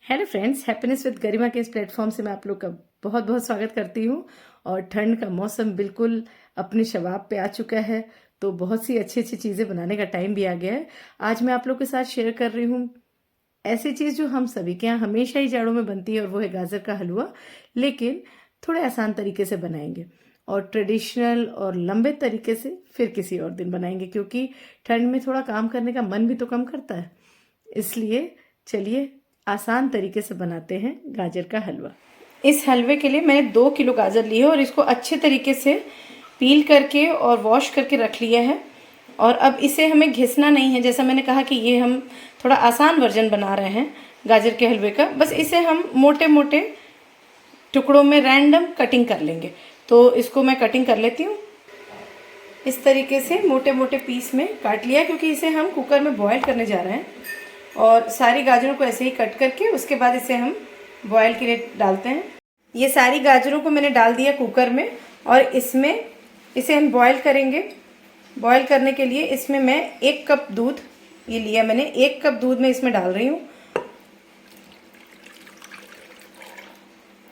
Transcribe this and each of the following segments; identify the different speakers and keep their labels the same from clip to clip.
Speaker 1: Hello friends, happiness with गरिमा के इस platform से मैं आप लोग का बहुत बहुत स्वागत करती हूँ। और ठंड का मौसम बिल्कुल अपने शबाब पे आ चुका है, तो बहुत सी अच्छी अच्छी चीज़ें बनाने का टाइम भी आ गया है। आज मैं आप लोग के साथ शेयर कर रही हूँ ऐसी चीज़ जो हम सभी के यहाँ हमेशा ही जाड़ों में बनती है, और वो है गाजर का हलवा। लेकिन थोड़े आसान तरीके से बनाएंगे, और ट्रेडिशनल और लंबे तरीके से फिर किसी और दिन बनाएंगे, क्योंकि ठंड में थोड़ा काम करने का मन भी तो कम करता है। इसलिए चलिए आसान तरीके से बनाते हैं गाजर का हलवा। इस हलवे के लिए मैंने 2 किलो गाजर ली है और इसको अच्छे तरीके से पील करके और वॉश करके रख लिया है। और अब इसे हमें घिसना नहीं है, जैसा मैंने कहा कि ये हम थोड़ा आसान वर्जन बना रहे हैं गाजर के हलवे का। बस इसे हम मोटे मोटे टुकड़ों में रैंडम कटिंग कर लेंगे। तो इसको मैं कटिंग कर लेती हूँ। इस तरीके से मोटे मोटे पीस में काट लिया, क्योंकि इसे हम कुकर में बॉयल करने जा रहे हैं। और सारी गाजरों को ऐसे ही कट करके उसके बाद इसे हम बॉयल के लिए डालते हैं। ये सारी गाजरों को मैंने डाल दिया कुकर में, और इसमें इसे हम बॉयल करेंगे। बॉयल करने के लिए इसमें मैं 1 कप दूध ये लिया मैंने, 1 कप दूध में इसमें डाल रही हूँ।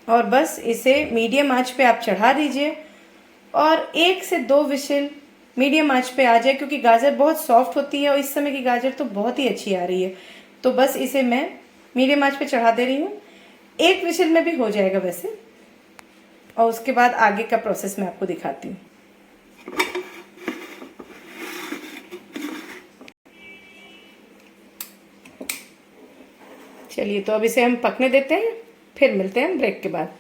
Speaker 1: और बस इसे मीडियम आंच पे आप चढ़ा दीजिए, और 1 से 2 विशिल मीडियम आंच पे आ जाए, क्योंकि गाजर बहुत सॉफ्ट होती है और इस समय की गाजर तो बहुत ही अच्छी आ रही है। तो बस इसे मैं मीडियम आंच पे चढ़ा दे रही हूँ। 1 विशिल में भी हो जाएगा वैसे, और उसके बाद आगे का प्रोसेस मैं आपको दिखाती हूँ। चलिए, तो अब इसे हम पकने देते हैं, फिर मिलते हैं ब्रेक के बाद।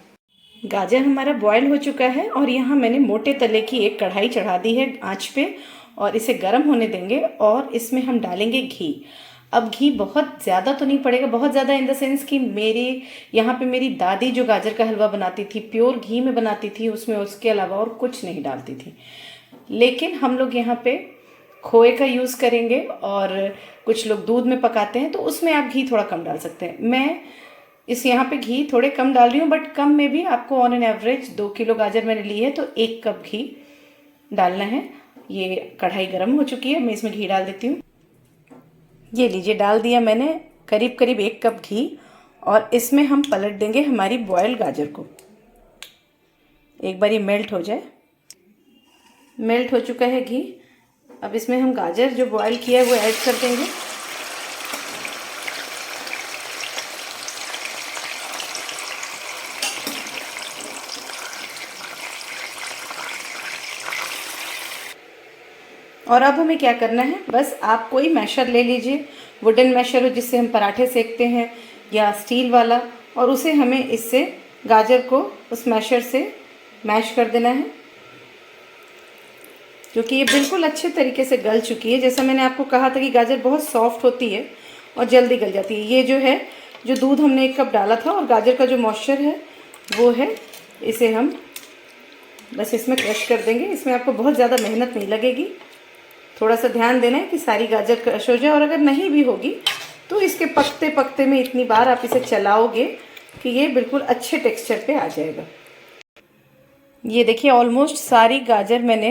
Speaker 1: गाजर हमारा बॉयल हो चुका है, और यहाँ मैंने मोटे तले की एक कढ़ाई चढ़ा दी है आंच पे, और इसे गर्म होने देंगे। और इसमें हम डालेंगे घी। अब घी बहुत ज़्यादा तो नहीं पड़ेगा, बहुत ज़्यादा इन द सेंस कि मेरे यहाँ पे मेरी दादी जो गाजर का हलवा बनाती थी प्योर घी में बनाती थी, उसमें उसके अलावा और कुछ नहीं डालती थी। लेकिन हम लोग यहाँ पे खोए का यूज़ करेंगे, और कुछ लोग दूध में पकाते हैं, तो उसमें आप घी थोड़ा कम डाल सकते हैं। मैं इस यहाँ पे घी थोड़े कम डाल रही हूँ, बट कम में भी आपको ऑन एन एवरेज 2 किलो गाजर मैंने ली है तो 1 कप घी डालना है। ये कढ़ाई गर्म हो चुकी है, मैं इसमें घी डाल देती हूँ। ये लीजिए, डाल दिया मैंने करीब करीब 1 कप घी, और इसमें हम पलट देंगे हमारी बॉयल गाजर को। एक बार ये मेल्ट हो जाए। मेल्ट हो चुका है घी। अब इसमें हम गाजर जो बॉयल किया है वो ऐड कर देंगे। और अब हमें क्या करना है, बस आप कोई मैशर ले लीजिए, वुडन मैशर हो जिससे हम पराठे सेकते हैं, या स्टील वाला, और उसे हमें इससे गाजर को उस मैशर से मैश कर देना है, क्योंकि ये बिल्कुल अच्छे तरीके से गल चुकी है। जैसा मैंने आपको कहा था कि गाजर बहुत सॉफ्ट होती है और जल्दी गल जाती है। ये जो है, जो दूध हमने 1 कप डाला था और गाजर का जो मॉइस्चर है वो है, इसे हम बस इसमें क्रश कर देंगे। इसमें आपको बहुत ज़्यादा मेहनत नहीं लगेगी, थोड़ा सा ध्यान देना है कि सारी गाजर क्रश हो जाए। और अगर नहीं भी होगी तो इसके पकते पकते में इतनी बार आप इसे चलाओगे कि ये बिल्कुल अच्छे टेक्सचर पे आ जाएगा। ये देखिए, ऑलमोस्ट सारी गाजर मैंने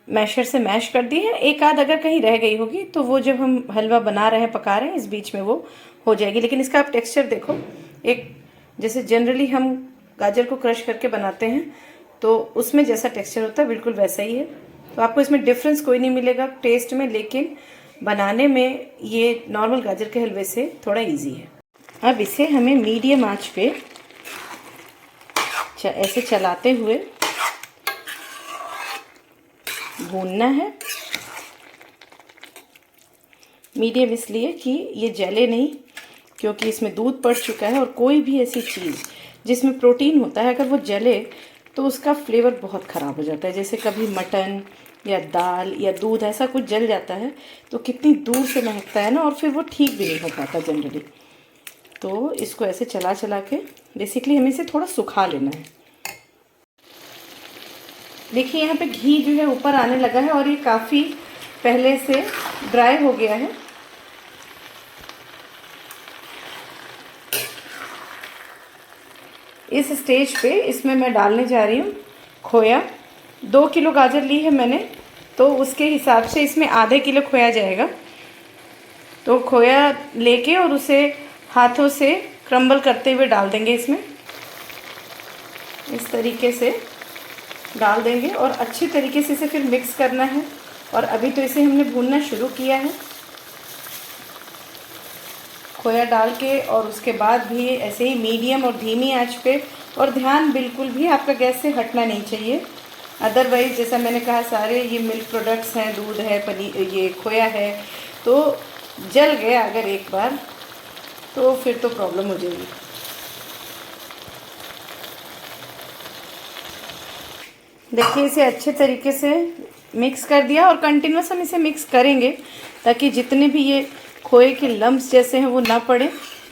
Speaker 1: मैशर से मैश कर दी है। एक आध अगर कहीं रह गई होगी तो वो जब हम हलवा बना रहे हैं, पका रहे हैं, इस बीच में वो हो जाएगी। लेकिन इसका आप टेक्सचर देखो, एक जैसे जनरली हम गाजर को क्रश करके बनाते हैं तो उसमें जैसा टेक्सचर होता है बिल्कुल वैसा ही है। तो आपको इसमें डिफरेंस कोई नहीं मिलेगा टेस्ट में, लेकिन बनाने में ये नॉर्मल गाजर के हलवे से थोड़ा ईजी है। अब इसे हमें मीडियम आंच पे ऐसे चलाते हुए भूनना है। मीडियम इसलिए कि ये जले नहीं, क्योंकि इसमें दूध पड़ चुका है, और कोई भी ऐसी चीज़ जिसमें प्रोटीन होता है अगर वो जले तो उसका फ्लेवर बहुत ख़राब हो जाता है। जैसे कभी मटन या दाल या दूध ऐसा कुछ जल जाता है तो कितनी दूर से महकता है ना, और फिर वो ठीक भी नहीं हो पाता जनरली। तो इसको ऐसे चला चला के बेसिकली हमें इसे थोड़ा सुखा लेना है। देखिए, यहाँ पे घी जो है ऊपर आने लगा है, और ये काफ़ी पहले से ड्राई हो गया है। इस स्टेज पे इसमें मैं डालने जा रही हूँ खोया। 2 किलो गाजर ली है मैंने, तो उसके हिसाब से इसमें ½ किलो खोया जाएगा। तो खोया लेके और उसे हाथों से क्रम्बल करते हुए डाल देंगे इसमें। इस तरीके से डाल देंगे और अच्छी तरीके से इसे फिर मिक्स करना है। और अभी तो इसे हमने भूनना शुरू किया है खोया डाल के, और उसके बाद भी ऐसे ही मीडियम और धीमी आंच पे। और ध्यान बिल्कुल भी आपका गैस से हटना नहीं चाहिए, अदरवाइज़ जैसा मैंने कहा सारे ये मिल्क प्रोडक्ट्स हैं, दूध है, पनीर, ये खोया है, तो जल गया अगर एक बार तो फिर तो प्रॉब्लम हो जाएगी। देखिए इसे अच्छे तरीके से मिक्स कर दिया और कंटिन्यूस हम इसे मिक्स करेंगे ताकि जितने भी ये खोए के लम्स जैसे हैं वो ना पड़े।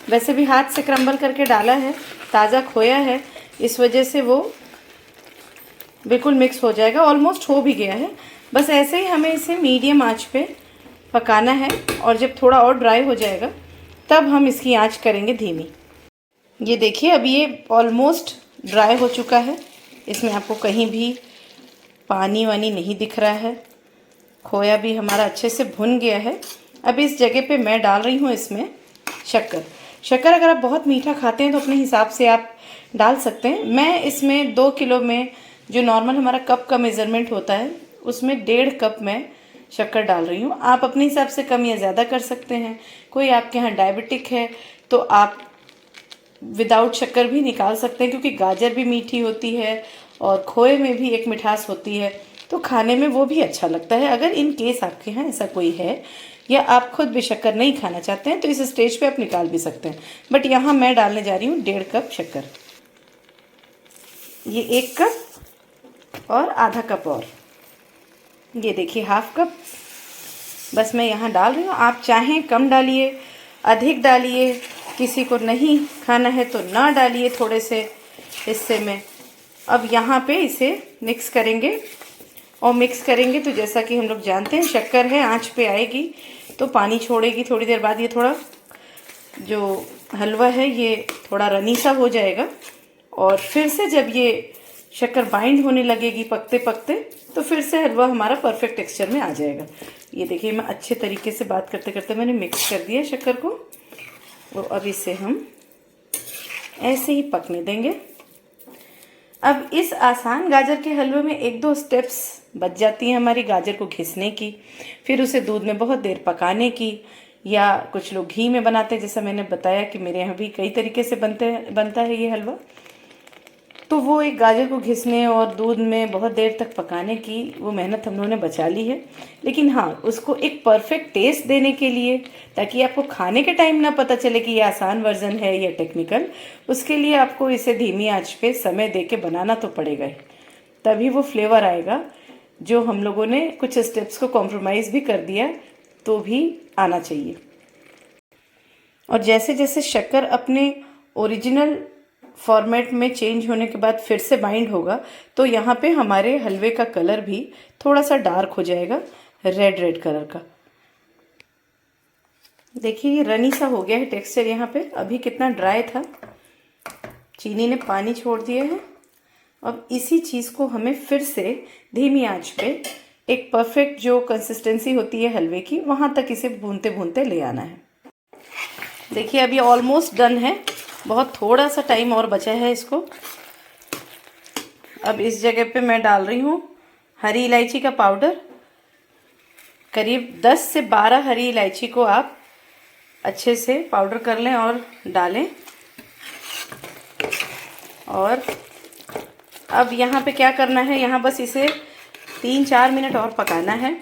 Speaker 1: वैसे भी हाथ से क्रम्बल करके डाला है, ताज़ा खोया है, इस वजह से वो बिल्कुल मिक्स हो जाएगा। ऑलमोस्ट हो भी गया है। बस ऐसे ही हमें इसे मीडियम आंच पे पकाना है और जब थोड़ा और ड्राई हो जाएगा तब हम इसकी आंच करेंगे धीमी। ये देखिए अब ये ऑलमोस्ट ड्राई हो चुका है, इसमें आपको कहीं भी पानी वानी नहीं दिख रहा है, खोया भी हमारा अच्छे से भुन गया है। अब इस जगह पे मैं डाल रही हूँ इसमें शक्कर। शक्कर अगर आप बहुत मीठा खाते हैं तो अपने हिसाब से आप डाल सकते हैं। मैं इसमें 2 किलो में जो नॉर्मल हमारा कप का मेज़रमेंट होता है उसमें 1.5 कप मैं शक्कर डाल रही हूँ। आप अपने हिसाब से कम या ज़्यादा कर सकते हैं। कोई आपके यहाँ डायबिटिक है तो आप विदाउट शक्कर भी निकाल सकते हैं, क्योंकि गाजर भी मीठी होती है और खोए में भी एक मिठास होती है, तो खाने में वो भी अच्छा लगता है। अगर इन केस आपके यहाँ ऐसा कोई है या आप खुद भी शक्कर नहीं खाना चाहते हैं तो इस स्टेज पे आप निकाल भी सकते हैं। बट यहाँ मैं डालने जा रही हूँ 1.5 कप शक्कर। ये 1 कप और आधा कप और, ये देखिए हाफ कप बस मैं यहाँ डाल रही हूँ। आप चाहें कम डालिए, अधिक डालिए, किसी को नहीं खाना है तो ना डालिए थोड़े से हिस्से में। अब यहाँ पे इसे मिक्स करेंगे और मिक्स करेंगे तो जैसा कि हम लोग जानते हैं शक्कर है, आंच पे आएगी तो पानी छोड़ेगी। थोड़ी देर बाद ये थोड़ा जो हलवा है ये थोड़ा रनी सा हो जाएगा और फिर से जब ये शक्कर बाइंड होने लगेगी पकते पकते तो फिर से हलवा हमारा परफेक्ट टेक्सचर में आ जाएगा। ये देखिए मैं अच्छे तरीके से बात करते करते मैंने मिक्स कर दिया शक्कर को और अब इसे हम ऐसे ही पकने देंगे। अब इस आसान गाजर के हलवे में 1-2 स्टेप्स बच जाती हैं हमारी गाजर को घिसने की, फिर उसे दूध में बहुत देर पकाने की, या कुछ लोग घी में बनाते हैं जैसा मैंने बताया कि मेरे यहाँ भी कई तरीके से बनता है ये हलवा। तो वो एक गाजर को घिसने और दूध में बहुत देर तक पकाने की वो मेहनत हम लोगों ने बचा ली है। लेकिन हाँ, उसको एक परफेक्ट टेस्ट देने के लिए, ताकि आपको खाने के टाइम ना पता चले कि ये आसान वर्जन है या टेक्निकल, उसके लिए आपको इसे धीमी आंच पे समय दे के बनाना तो पड़ेगा ही, तभी वो फ्लेवर आएगा जो हम लोगों ने कुछ स्टेप्स को कॉम्प्रोमाइज़ भी कर दिया तो भी आना चाहिए। और जैसे जैसे शक्कर अपने ओरिजिनल फॉर्मेट में चेंज होने के बाद फिर से बाइंड होगा तो यहाँ पे हमारे हलवे का कलर भी थोड़ा सा डार्क हो जाएगा, रेड कलर का। देखिए ये रनी सा हो गया है टेक्सचर यहाँ पे। अभी कितना ड्राई था, चीनी ने पानी छोड़ दिया है। अब इसी चीज़ को हमें फिर से धीमी आंच पे एक परफेक्ट जो कंसिस्टेंसी होती है हलवे की वहाँ तक इसे भूनते भूनते ले आना है। देखिए अभी ऑलमोस्ट डन है, बहुत थोड़ा सा टाइम और बचा है इसको। अब इस जगह पे मैं डाल रही हूँ हरी इलायची का पाउडर। करीब 10 से 12 हरी इलायची को आप अच्छे से पाउडर कर लें और डालें। और अब यहाँ पे क्या करना है, यहाँ बस इसे 3-4 मिनट और पकाना है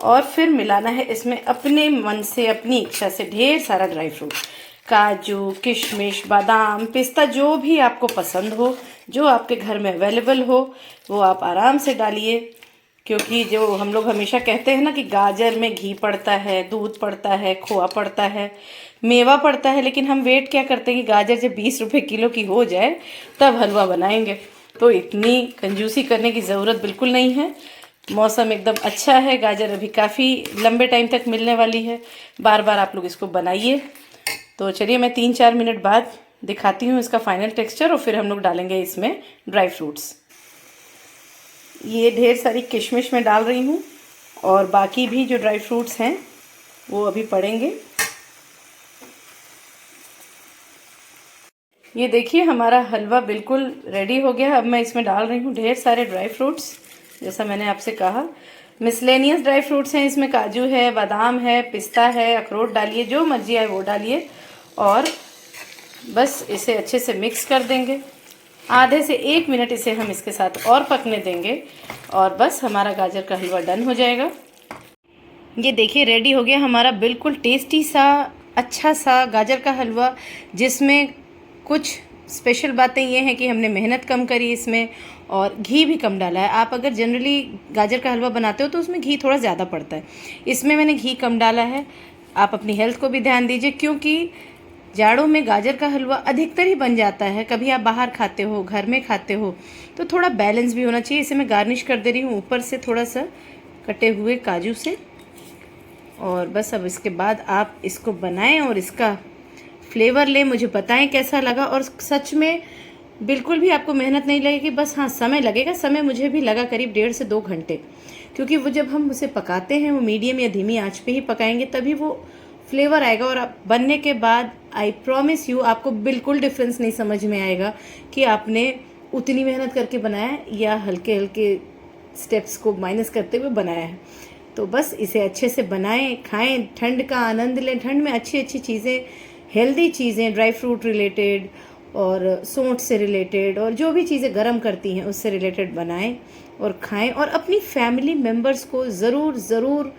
Speaker 1: और फिर मिलाना है इसमें अपने मन से, अपनी इच्छा से ढेर सारा ड्राई फ्रूट, काजू, किशमिश, बादाम, पिस्ता, जो भी आपको पसंद हो, जो आपके घर में अवेलेबल हो वो आप आराम से डालिए। क्योंकि जो हम लोग हमेशा कहते हैं ना कि गाजर में घी पड़ता है, दूध पड़ता है, खोआ पड़ता है, मेवा पड़ता है, लेकिन हम वेट क्या करते हैं कि गाजर जब 20 रुपये किलो की हो जाए तब हलवा बनाएंगे। तो इतनी कंजूसी करने की ज़रूरत बिल्कुल नहीं है। मौसम एकदम अच्छा है, गाजर अभी काफ़ी लंबे टाइम तक मिलने वाली है। बार बार आप लोग इसको बनाइए। तो चलिए मैं 3-4 मिनट बाद दिखाती हूँ इसका फाइनल टेक्सचर और फिर हम लोग डालेंगे इसमें ड्राई फ्रूट्स। ये ढेर सारी किशमिश में डाल रही हूँ और बाकी भी जो ड्राई फ्रूट्स हैं वो अभी पड़ेंगे। ये देखिए हमारा हलवा बिल्कुल रेडी हो गया है। अब मैं इसमें डाल रही हूँ ढेर सारे ड्राई फ्रूट्स, जैसा मैंने आपसे कहा। मिसलेनियस ड्राई फ्रूट्स हैं इसमें, काजू है, बादाम है, पिस्ता है, अखरोट डालिए, जो मर्जी आए वो डालिए। और बस इसे अच्छे से मिक्स कर देंगे। आधे से 1 मिनट इसे हम इसके साथ और पकने देंगे और बस हमारा गाजर का हलवा डन हो जाएगा। ये देखिए रेडी हो गया हमारा बिल्कुल टेस्टी सा अच्छा सा गाजर का हलवा, जिसमें कुछ स्पेशल बातें ये हैं कि हमने मेहनत कम करी इसमें और घी भी कम डाला है। आप अगर जनरली गाजर का हलवा बनाते हो तो उसमें घी थोड़ा ज़्यादा पड़ता है, इसमें मैंने घी कम डाला है। आप अपनी हेल्थ को भी ध्यान दीजिए, क्योंकि जाड़ों में गाजर का हलवा अधिकतर ही बन जाता है। कभी आप बाहर खाते हो, घर में खाते हो, तो थोड़ा बैलेंस भी होना चाहिए। इसे मैं गार्निश कर दे रही हूँ ऊपर से थोड़ा सा कटे हुए काजू से। और बस अब इसके बाद आप इसको बनाएं और इसका फ्लेवर लें, मुझे बताएं कैसा लगा। और सच में बिल्कुल भी आपको मेहनत नहीं लगेगी, बस हाँ समय लगेगा। समय मुझे भी लगा करीब 1.5 से 2 घंटे, क्योंकि वो जब हम उसे पकाते हैं वो मीडियम या धीमी आंच पे ही पकाएंगे, तभी वो फ्लेवर आएगा। और आप बनने के बाद आई प्रॉमिस यू आपको बिल्कुल डिफरेंस नहीं समझ में आएगा कि आपने उतनी मेहनत करके बनाया है या हल्के हल्के स्टेप्स को माइनस करते हुए बनाया है। तो बस इसे अच्छे से बनाएं, खाएं, ठंड का आनंद लें। ठंड में अच्छी अच्छी चीज़ें, हेल्दी चीज़ें, ड्राई फ्रूट रिलेटेड और सोंठ से रिलेटेड और जो भी चीज़ें गर्म करती हैं उससे रिलेटेड बनाएं और खाएं। और अपनी फैमिली मेम्बर्स को ज़रूर ज़रूर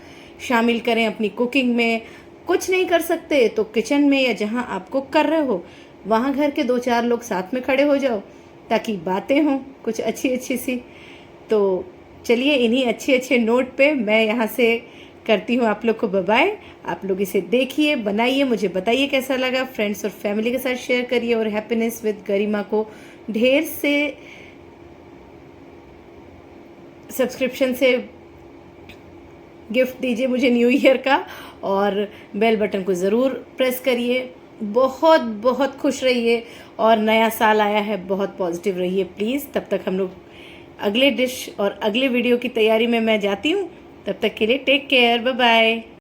Speaker 1: शामिल करें अपनी कुकिंग में। कुछ नहीं कर सकते तो किचन में या जहां आप कुक कर रहे हो वहां घर के 2-4 लोग साथ में खड़े हो जाओ, ताकि बातें हों कुछ अच्छी अच्छी सी। तो चलिए इन्हीं अच्छे अच्छे नोट पे मैं यहाँ से करती हूँ आप लोग को बाय बाय। आप लोग इसे देखिए, बनाइए, मुझे बताइए कैसा लगा। फ्रेंड्स और फैमिली के साथ शेयर करिए और हैप्पीनेस विद गरिमा को ढेर से सब्सक्रिप्शन से गिफ्ट दीजिए मुझे न्यू ईयर का, और बेल बटन को ज़रूर प्रेस करिए। बहुत बहुत खुश रहिए और नया साल आया है, बहुत पॉजिटिव रहिए प्लीज़। तब तक हम लोग अगले डिश और अगले वीडियो की तैयारी में मैं जाती हूँ। तब तक के लिए टेक केयर, बाय बाय।